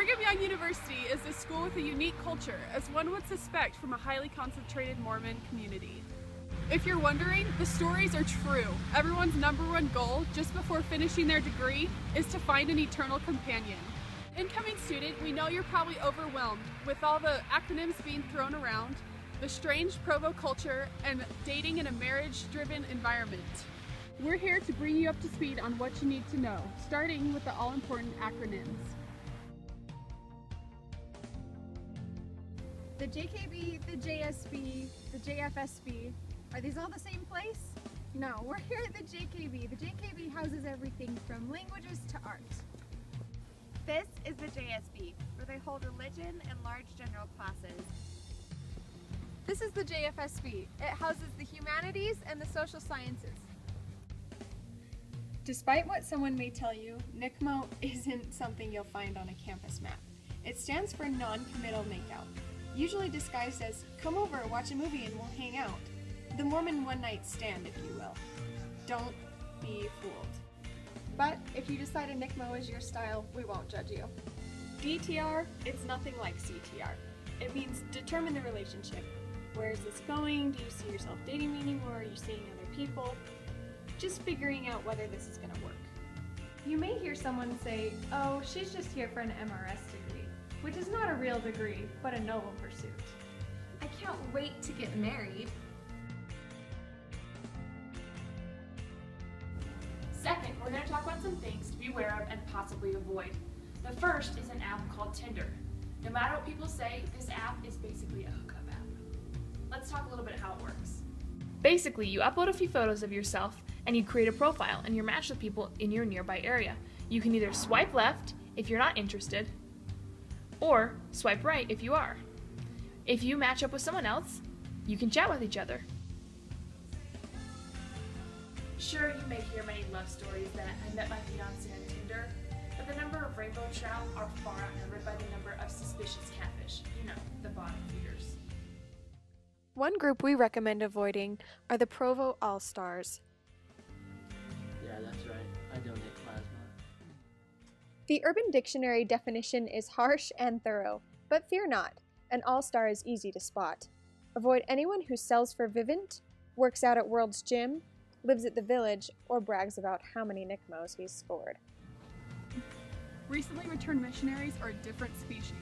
Brigham Young University is a school with a unique culture, as one would suspect from a highly concentrated Mormon community. If you're wondering, the stories are true. Everyone's number one goal, just before finishing their degree, is to find an eternal companion. Incoming student, we know you're probably overwhelmed with all the acronyms being thrown around, the strange Provo culture, and dating in a marriage-driven environment. We're here to bring you up to speed on what you need to know, starting with the all-important acronyms. The JKB, the JSB, the JFSB, are these all the same place? No, we're here at the JKB. The JKB houses everything from languages to art. This is the JSB, where they hold religion and large general classes. This is the JFSB. It houses the humanities and the social sciences. Despite what someone may tell you, NCMO isn't something you'll find on a campus map. It stands for non-committal makeout, usually disguised as, come over, watch a movie, and we'll hang out. The Mormon one-night stand, if you will. Don't be fooled. But if you decide a NCMO is your style, we won't judge you. DTR, it's nothing like CTR. It means determine the relationship. Where is this going? Do you see yourself dating me anymore? Are you seeing other people? Just figuring out whether this is going to work. You may hear someone say, oh, she's just here for an MRS degree, which is not a real degree, but a noble pursuit. I can't wait to get married. Second, we're going to talk about some things to be aware of and possibly avoid. The first is an app called Tinder. No matter what people say, this app is basically a hookup app. Let's talk a little bit how it works. Basically, you upload a few photos of yourself and you create a profile and you're matched with people in your nearby area. You can either swipe left if you're not interested, or swipe right if you are. If you match up with someone else, you can chat with each other. Sure, you may hear many love stories that I met my fiancé on Tinder, but the number of rainbow trout are far outnumbered by the number of suspicious catfish. You know, the bottom feeders. One group we recommend avoiding are the Provo All-Stars. Yeah, that's right. I donate plasma. The Urban Dictionary definition is harsh and thorough, but fear not, an all-star is easy to spot. Avoid anyone who sells for Vivint, works out at World's Gym, lives at the Village, or brags about how many NCMOs he's scored. Recently returned missionaries are a different species.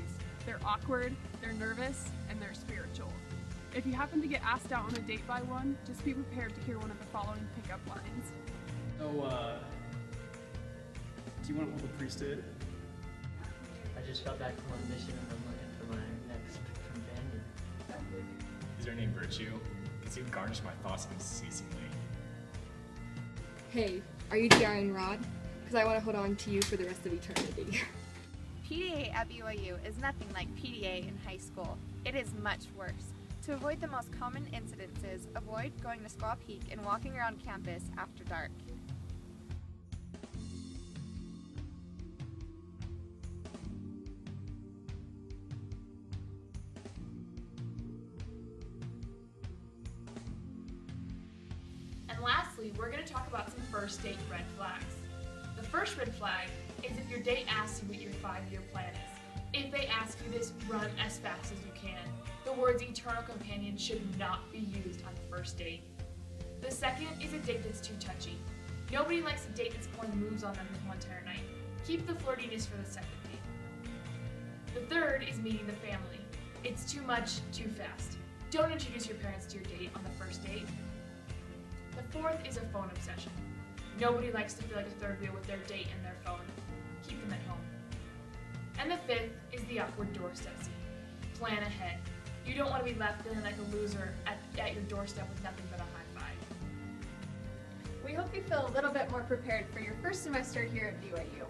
They're awkward, they're nervous, and they're spiritual. If you happen to get asked out on a date by one, just be prepared to hear one of the following pickup lines. So, do you want to hold the priesthood? I just got back from a mission and I'm looking for my next companion. Is your name Virtue? Because you garnish my thoughts unceasingly. Hey, are you DRing Rod? Because I want to hold on to you for the rest of eternity. PDA at BYU is nothing like PDA in high school. It is much worse. To avoid the most common incidences, avoid going to Squaw Peak and walking around campus after dark. And lastly, we're going to talk about some first date red flags. The first red flag is if your date asks you what your 5-year plan is. If they ask you this, run as fast as you can. The words eternal companion should not be used on the first date. The second is a date that's too touchy. Nobody likes a date that's pulling moves on them the whole entire night. Keep the flirtiness for the second date. The third is meeting the family. It's too much, too fast. Don't introduce your parents to your date on the first date. The fourth is a phone obsession. Nobody likes to feel like a third wheel with their date and their phone. Keep them at home. And the fifth is the awkward doorstep scene. Plan ahead. You don't want to be left feeling like a loser at your doorstep with nothing but a high five. We hope you feel a little bit more prepared for your first semester here at BYU.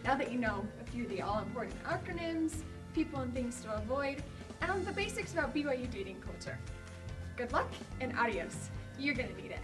Now that you know a few of the all-important acronyms, people and things to avoid, and the basics about BYU dating culture. Good luck and adios. You're gonna need it.